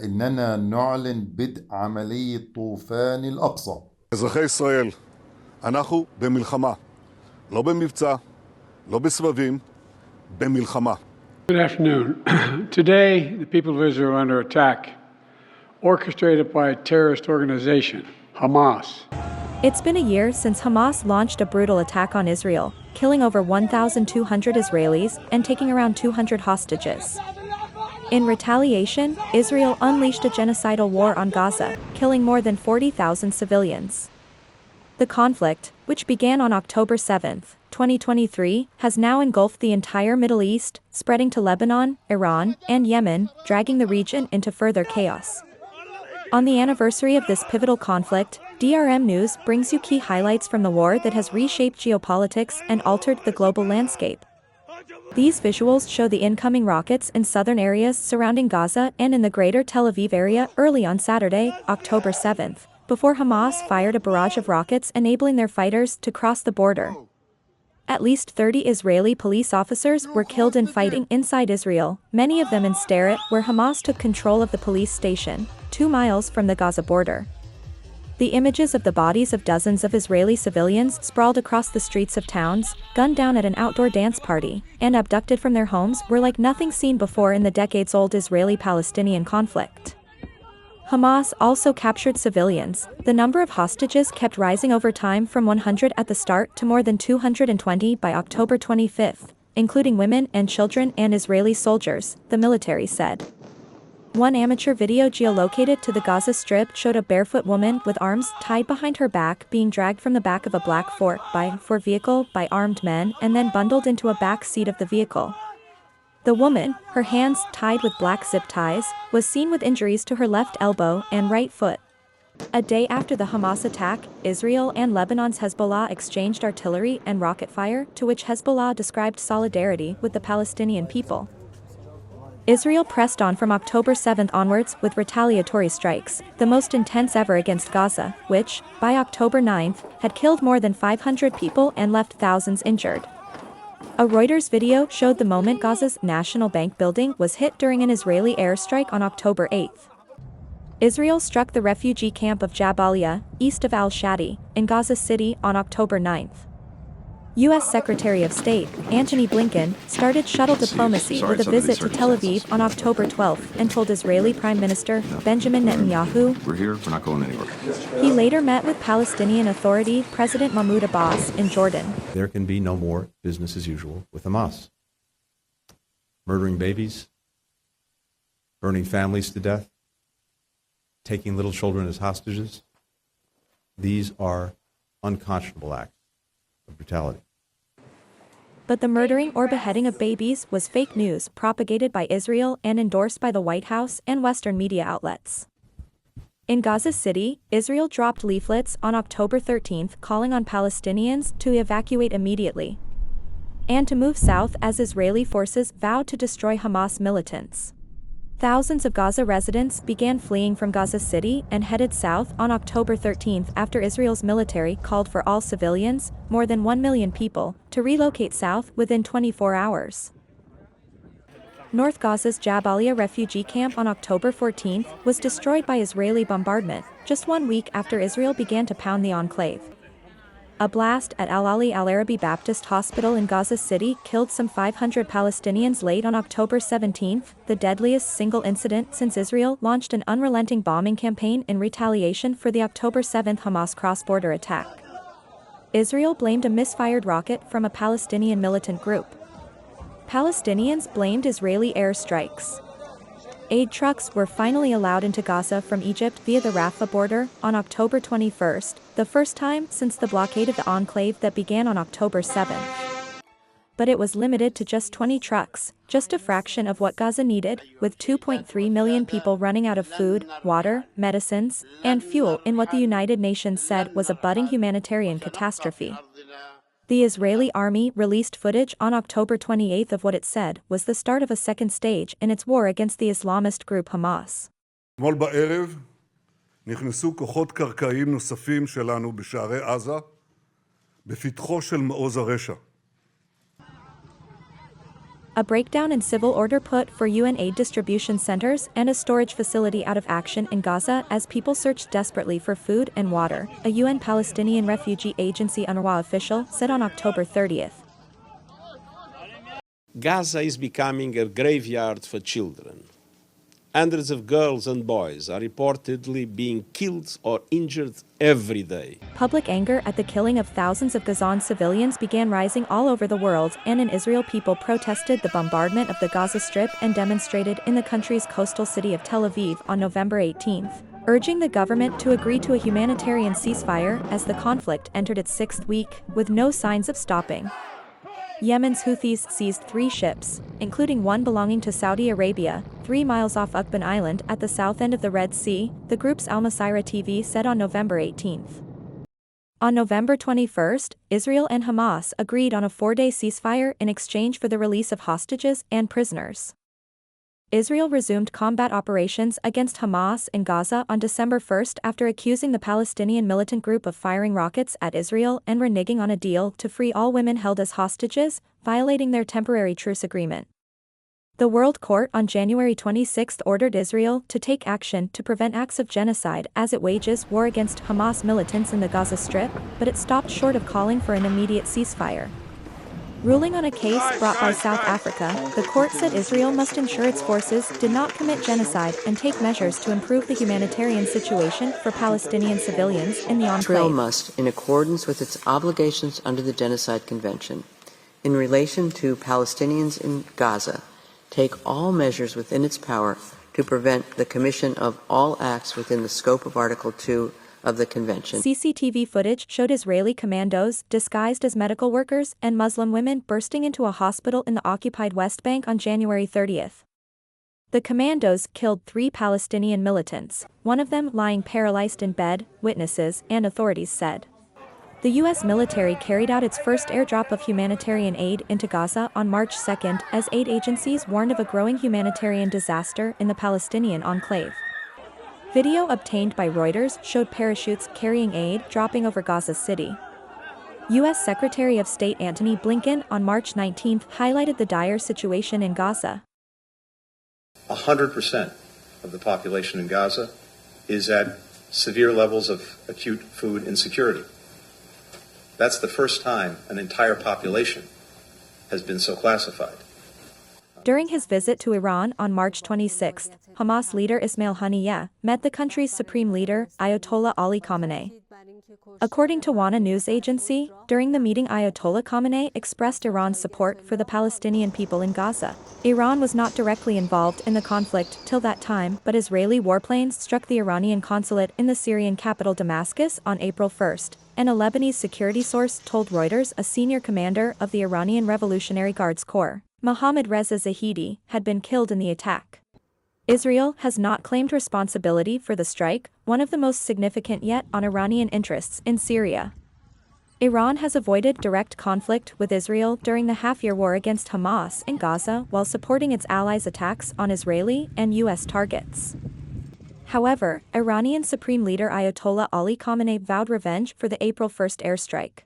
إننا نعلن بدء عملية طوفان الأقصى. אזרחי ישראל, אנחנו במלחמה, לא במבצע, לא בסבבים, במלחמה. Good afternoon. Today, the people of Israel are under attack, orchestrated by a terrorist organization, Hamas. It's been a year since Hamas launched a brutal attack on Israel, killing over 1,200 Israelis and taking around 200 hostages. In retaliation, Israel unleashed a genocidal war on Gaza, killing more than 40,000 civilians. The conflict, which began on October 7, 2023, has now engulfed the entire Middle East, spreading to Lebanon, Iran, and Yemen, dragging the region into further chaos. On the anniversary of this pivotal conflict, DRM News brings you key highlights from the war that has reshaped geopolitics and altered the global landscape. These visuals show the incoming rockets in southern areas surrounding Gaza and in the greater Tel Aviv area early on Saturday, October 7th, before Hamas fired a barrage of rockets enabling their fighters to cross the border. At least 30 Israeli police officers were killed in fighting inside Israel, many of them in Sderot, where Hamas took control of the police station, 2 miles from the Gaza border. The images of the bodies of dozens of Israeli civilians sprawled across the streets of towns, gunned down at an outdoor dance party, and abducted from their homes were like nothing seen before in the decades-old Israeli-Palestinian conflict. Hamas also captured civilians. The number of hostages kept rising over time from 100 at the start to more than 220 by October 25, including women and children and Israeli soldiers, the military said. One amateur video geolocated to the Gaza Strip showed a barefoot woman with arms tied behind her back being dragged from the back of a black 4x4 vehicle by armed men and then bundled into a back seat of the vehicle. The woman, her hands tied with black zip ties, was seen with injuries to her left elbow and right foot. A day after the Hamas attack, Israel and Lebanon's Hezbollah exchanged artillery and rocket fire, to which Hezbollah described solidarity with the Palestinian people. Israel pressed on from October 7 onwards with retaliatory strikes, the most intense ever against Gaza, which, by October 9, had killed more than 500 people and left thousands injured. A Reuters video showed the moment Gaza's National Bank building was hit during an Israeli airstrike on October 8. Israel struck the refugee camp of Jabalia, east of al-Shadi, in Gaza City on October 9. U.S. Secretary of State, Antony Blinken, started shuttle diplomacy with a visit to Tel Aviv on October 12 and told Israeli Prime Minister Benjamin Netanyahu, "We're here, we're not going anywhere." He later met with Palestinian Authority President Mahmoud Abbas in Jordan. There can be no more business as usual with Hamas. Murdering babies, burning families to death, taking little children as hostages. These are unconscionable acts of brutality. But the murdering or beheading of babies was fake news propagated by Israel and endorsed by the White House and Western media outlets. In Gaza City, Israel dropped leaflets on October 13 calling on Palestinians to evacuate immediately and to move south as Israeli forces vowed to destroy Hamas militants. Thousands of Gaza residents began fleeing from Gaza City and headed south on October 13 after Israel's military called for all civilians, more than 1 million people, to relocate south within 24 hours. North Gaza's Jabalia refugee camp on October 14 was destroyed by Israeli bombardment, just 1 week after Israel began to pound the enclave. A blast at Al-Ali Eloraby Baptist Hospital in Gaza City killed some 500 Palestinians late on October 17, the deadliest single incident since Israel launched an unrelenting bombing campaign in retaliation for the October 7 Hamas cross-border attack. Israel blamed a misfired rocket from a Palestinian militant group. Palestinians blamed Israeli airstrikes. Aid trucks were finally allowed into Gaza from Egypt via the Rafah border on October 21, the first time since the blockade of the enclave that began on October 7. But it was limited to just 20 trucks, just a fraction of what Gaza needed, with 2.3 million people running out of food, water, medicines, and fuel in what the United Nations said was a budding humanitarian catastrophe. The Israeli army released footage on October 28 of what it said was the start of a second stage in its war against the Islamist group Hamas. אתמול בערב נכנסו כוחות קרקעיים נוספים שלנו בשערי עזה, בפתחו של מעוז הרשע. A breakdown in civil order put for UN aid distribution centers and a storage facility out of action in Gaza as people searched desperately for food and water, a UN Palestinian Refugee Agency UNRWA official said on October 30th. Gaza is becoming a graveyard for children. Hundreds of girls and boys are reportedly being killed or injured every day. Public anger at the killing of thousands of Gazan civilians began rising all over the world, and in Israel people protested the bombardment of the Gaza Strip and demonstrated in the country's coastal city of Tel Aviv on November 18th, urging the government to agree to a humanitarian ceasefire as the conflict entered its sixth week, with no signs of stopping. Yemen's Houthis seized 3 ships, including one belonging to Saudi Arabia, 3 miles off Uqban Island at the south end of the Red Sea, the group's Al Masirah TV said on November 18th. On November 21st, Israel and Hamas agreed on a 4-day ceasefire in exchange for the release of hostages and prisoners. Israel resumed combat operations against Hamas in Gaza on December 1st after accusing the Palestinian militant group of firing rockets at Israel and reneging on a deal to free all women held as hostages, violating their temporary truce agreement. The World Court on January 26 ordered Israel to take action to prevent acts of genocide as it wages war against Hamas militants in the Gaza Strip, but it stopped short of calling for an immediate ceasefire. Ruling on a case brought by South Africa, the court said Israel must ensure its forces did not commit genocide and take measures to improve the humanitarian situation for Palestinian civilians in the enclave. Israel must, in accordance with its obligations under the Genocide Convention, in relation to Palestinians in Gaza, take all measures within its power to prevent the commission of all acts within the scope of Article 2 of the Convention. CCTV footage showed Israeli commandos disguised as medical workers and Muslim women bursting into a hospital in the occupied West Bank on January 30th. The commandos killed 3 Palestinian militants, one of them lying paralyzed in bed, witnesses and authorities said. The U.S. military carried out its first airdrop of humanitarian aid into Gaza on March 2nd as aid agencies warned of a growing humanitarian disaster in the Palestinian enclave. Video obtained by Reuters showed parachutes carrying aid dropping over Gaza City. U.S. Secretary of State Antony Blinken on March 19 highlighted the dire situation in Gaza. 100% of the population in Gaza is at severe levels of acute food insecurity. That's the first time an entire population has been so classified. During his visit to Iran on March 26, Hamas leader Ismail Haniyeh met the country's supreme leader, Ayatollah Ali Khamenei. According to WANA news agency, during the meeting Ayatollah Khamenei expressed Iran's support for the Palestinian people in Gaza. Iran was not directly involved in the conflict till that time, but Israeli warplanes struck the Iranian consulate in the Syrian capital Damascus on April 1st, and a Lebanese security source told Reuters a senior commander of the Iranian Revolutionary Guards Corps, Mohammad Reza Zahidi, had been killed in the attack. Israel has not claimed responsibility for the strike, one of the most significant yet on Iranian interests in Syria. Iran has avoided direct conflict with Israel during the half-year war against Hamas in Gaza while supporting its allies' attacks on Israeli and U.S. targets. However, Iranian Supreme Leader Ayatollah Ali Khamenei vowed revenge for the April 1st airstrike.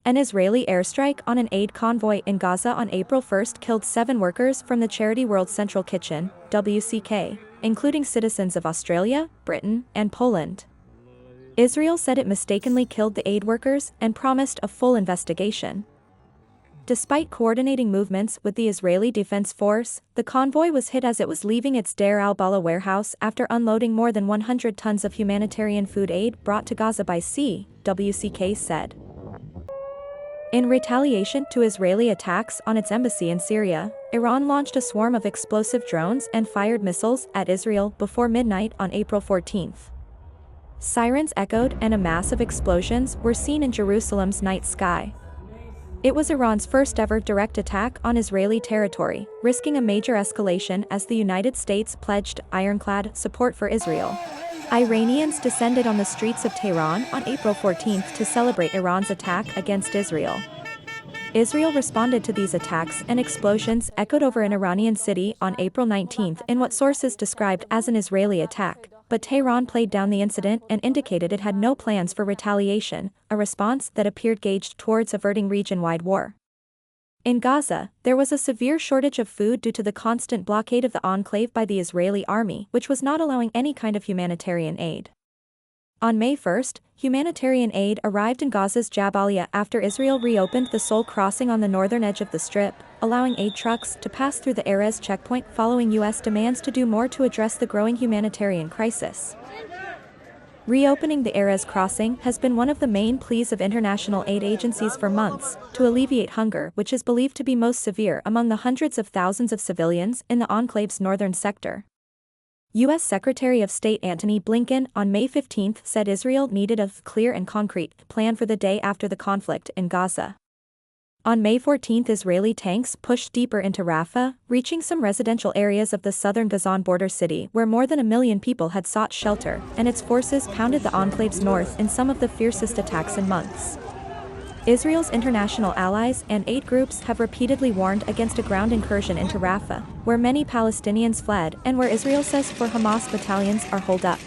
An Israeli airstrike on an aid convoy in Gaza on April 1st killed 7 workers from the charity World Central Kitchen, WCK, including citizens of Australia, Britain, and Poland. Israel said it mistakenly killed the aid workers and promised a full investigation. Despite coordinating movements with the Israeli Defense Force, the convoy was hit as it was leaving its Deir al-Balah warehouse after unloading more than 100 tons of humanitarian food aid brought to Gaza by sea, WCK said. In retaliation to Israeli attacks on its embassy in Syria, Iran launched a swarm of explosive drones and fired missiles at Israel before midnight on April 14th. Sirens echoed and a mass of explosions were seen in Jerusalem's night sky. It was Iran's first-ever direct attack on Israeli territory, risking a major escalation as the United States pledged ironclad support for Israel. Iranians descended on the streets of Tehran on April 14th to celebrate Iran's attack against Israel. Israel responded to these attacks and explosions echoed over an Iranian city on April 19th in what sources described as an Israeli attack, but Tehran played down the incident and indicated it had no plans for retaliation, a response that appeared gauged towards averting region-wide war. In Gaza, there was a severe shortage of food due to the constant blockade of the enclave by the Israeli army, which was not allowing any kind of humanitarian aid. On May 1, humanitarian aid arrived in Gaza's Jabalia after Israel reopened the sole crossing on the northern edge of the strip, allowing aid trucks to pass through the Erez checkpoint following U.S. demands to do more to address the growing humanitarian crisis. Reopening the Erez crossing has been one of the main pleas of international aid agencies for months, to alleviate hunger, which is believed to be most severe among the hundreds of thousands of civilians in the enclave's northern sector. U.S. Secretary of State Antony Blinken on May 15 said Israel needed a clear and concrete plan for the day after the conflict in Gaza. On May 14, Israeli tanks pushed deeper into Rafah, reaching some residential areas of the southern Gazan border city where more than 1 million people had sought shelter, and its forces pounded the enclave's north in some of the fiercest attacks in months. Israel's international allies and aid groups have repeatedly warned against a ground incursion into Rafah, where many Palestinians fled and where Israel says 4 Hamas battalions are holed up.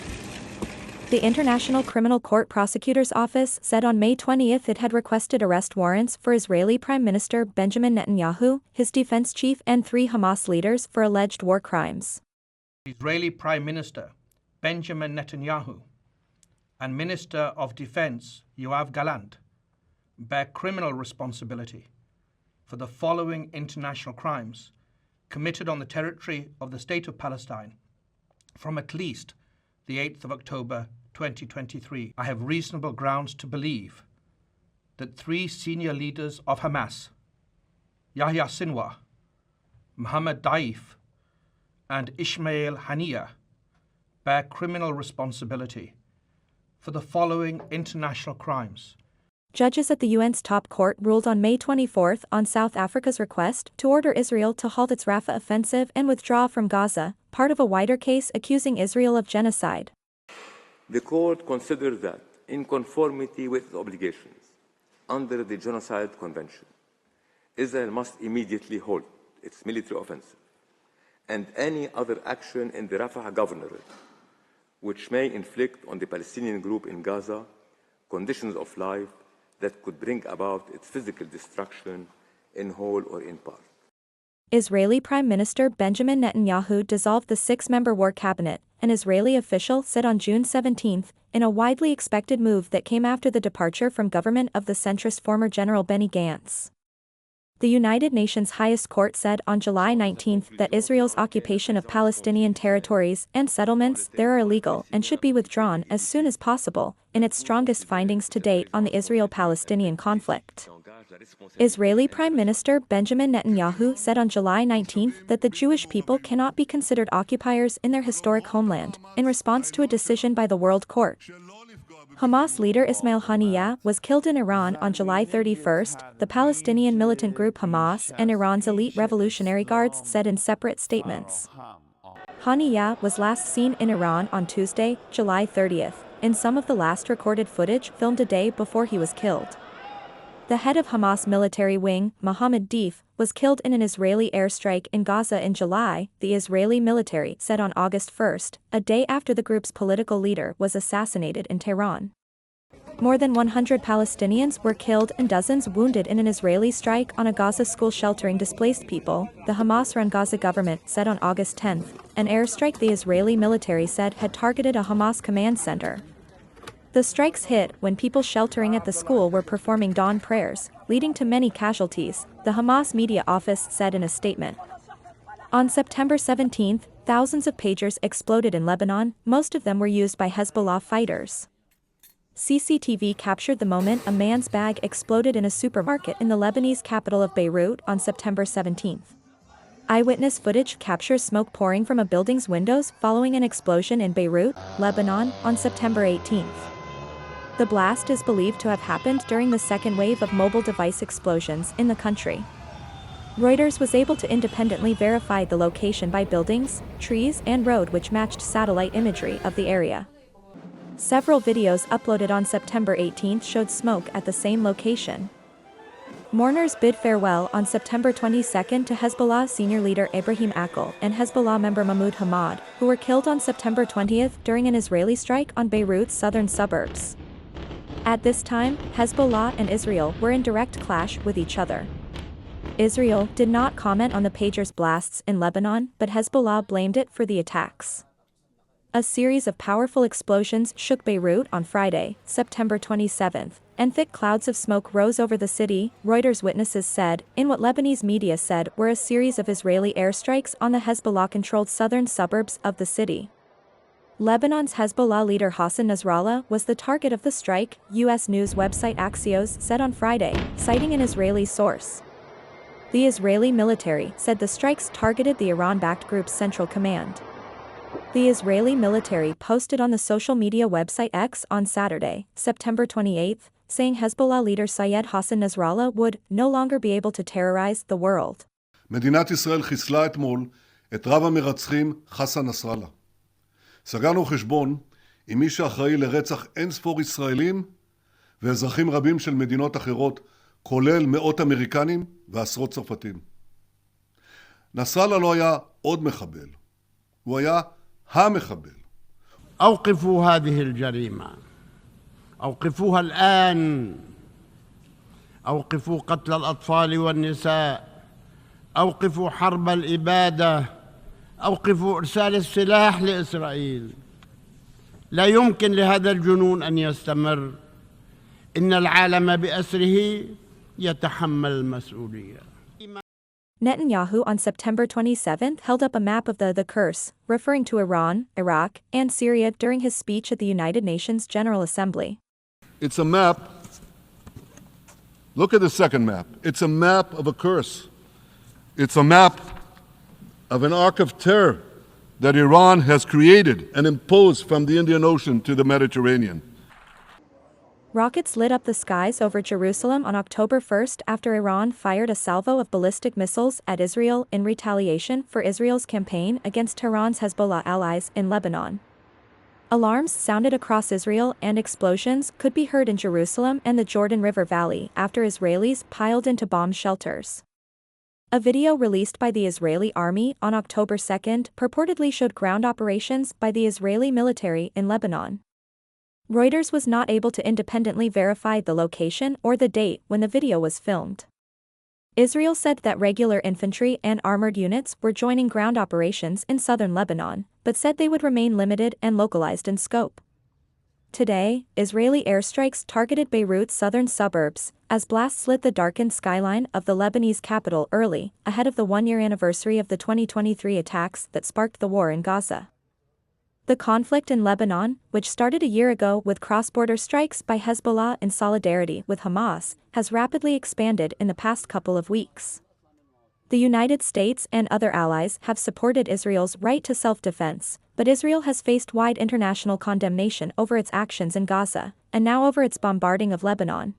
The International Criminal Court Prosecutor's Office said on May 20 it had requested arrest warrants for Israeli Prime Minister Benjamin Netanyahu, his defense chief, and 3 Hamas leaders for alleged war crimes. Israeli Prime Minister Benjamin Netanyahu and Minister of Defense Yoav Gallant bear criminal responsibility for the following international crimes committed on the territory of the State of Palestine from at least the 8th of October 2023. I have reasonable grounds to believe that 3 senior leaders of Hamas, Yahya Sinwar, Mohammed Daif, and Ismail Haniyeh, bear criminal responsibility for the following international crimes. Judges at the UN's top court ruled on May 24 on South Africa's request to order Israel to halt its Rafah offensive and withdraw from Gaza, part of a wider case accusing Israel of genocide. The court considered that, in conformity with its obligations under the Genocide Convention, Israel must immediately halt its military offensive and any other action in the Rafah governorate which may inflict on the Palestinian group in Gaza conditions of life that could bring about its physical destruction in whole or in part. Israeli Prime Minister Benjamin Netanyahu dissolved the 6-member war cabinet, an Israeli official said on June 17, in a widely expected move that came after the departure from government of the centrist former General Benny Gantz. The United Nations highest court said on July 19 that Israel's occupation of Palestinian territories and settlements there are illegal and should be withdrawn as soon as possible, in its strongest findings to date on the Israel-Palestinian conflict. Israeli Prime Minister Benjamin Netanyahu said on July 19 that the Jewish people cannot be considered occupiers in their historic homeland, in response to a decision by the World Court. Hamas leader Ismail Haniyeh was killed in Iran on July 31, the Palestinian militant group Hamas and Iran's elite Revolutionary Guards said in separate statements. Haniyeh was last seen in Iran on Tuesday, July 30, in some of the last recorded footage filmed a day before he was killed. The head of Hamas military wing, Mohammed Daif, was killed in an Israeli airstrike in Gaza in July, the Israeli military said on August 1, a day after the group's political leader was assassinated in Tehran. More than 100 Palestinians were killed and dozens wounded in an Israeli strike on a Gaza school sheltering displaced people, the Hamas-run Gaza government said on August 10, an airstrike the Israeli military said had targeted a Hamas command center. The strikes hit when people sheltering at the school were performing dawn prayers, leading to many casualties, the Hamas media office said in a statement. On September 17, thousands of pagers exploded in Lebanon, most of them were used by Hezbollah fighters. CCTV captured the moment a man's bag exploded in a supermarket in the Lebanese capital of Beirut on September 17. Eyewitness footage captures smoke pouring from a building's windows following an explosion in Beirut, Lebanon, on September 18. The blast is believed to have happened during the second wave of mobile device explosions in the country. Reuters was able to independently verify the location by buildings, trees, and road which matched satellite imagery of the area. Several videos uploaded on September 18 showed smoke at the same location. Mourners bid farewell on September 22 to Hezbollah senior leader Ibrahim Akil and Hezbollah member Mahmoud Hamad, who were killed on September 20 during an Israeli strike on Beirut's southern suburbs. At this time, Hezbollah and Israel were in direct clash with each other. Israel did not comment on the pager's blasts in Lebanon, but Hezbollah blamed it for the attacks. A series of powerful explosions shook Beirut on Friday, September 27, and thick clouds of smoke rose over the city, Reuters witnesses said, in what Lebanese media said were a series of Israeli airstrikes on the Hezbollah-controlled southern suburbs of the city. Lebanon's Hezbollah leader Hassan Nasrallah was the target of the strike, U.S. news website Axios said on Friday, citing an Israeli source. The Israeli military said the strikes targeted the Iran-backed group's central command. The Israeli military posted on the social media website X on Saturday, September 28, saying Hezbollah leader Syed Hassan Nasrallah would no longer be able to terrorize the world. מדינת ישראל חיסלה אתמול את רב המרצחים חסן נסראללה. סגרנו חשבון עם מי שאחראי לרצח אין ספור ישראלים ואזרחים רבים של מדינות אחרות, כולל מאות אמריקנים ועשרות צרפתים. נסראללה לא היה עוד מחבל, הוא היה המחבל. أوقفوا هذه الجريمة، أوقفوها الآن، أوقفوا قتل الأطفال والنساء، أوقفوا حرب الإبادة، أوقفوا إرسال السلاح لإسرائيل. لا يمكن لهذا الجنون أن يستمر. إن العالم بأسره يتحمل المسؤولية. Netanyahu on September 27 held up a map of the curse, referring to Iran, Iraq, and Syria during his speech at the United Nations General Assembly. It's a map. Look at the second map. It's a map of a curse. It's a map of an arc of terror that Iran has created and imposed from the Indian Ocean to the Mediterranean. Rockets lit up the skies over Jerusalem on October 1 after Iran fired a salvo of ballistic missiles at Israel in retaliation for Israel's campaign against Tehran's Hezbollah allies in Lebanon. Alarms sounded across Israel and explosions could be heard in Jerusalem and the Jordan River Valley after Israelis piled into bomb shelters. A video released by the Israeli army on October 2 purportedly showed ground operations by the Israeli military in Lebanon. Reuters was not able to independently verify the location or the date when the video was filmed. Israel said that regular infantry and armored units were joining ground operations in southern Lebanon, but said they would remain limited and localized in scope. Today, Israeli airstrikes targeted Beirut's southern suburbs, as blasts lit the darkened skyline of the Lebanese capital early, ahead of the one-year anniversary of the 2023 attacks that sparked the war in Gaza. The conflict in Lebanon, which started a year ago with cross-border strikes by Hezbollah in solidarity with Hamas, has rapidly expanded in the past couple of weeks. The United States and other allies have supported Israel's right to self-defense, but Israel has faced wide international condemnation over its actions in Gaza, and now over its bombarding of Lebanon.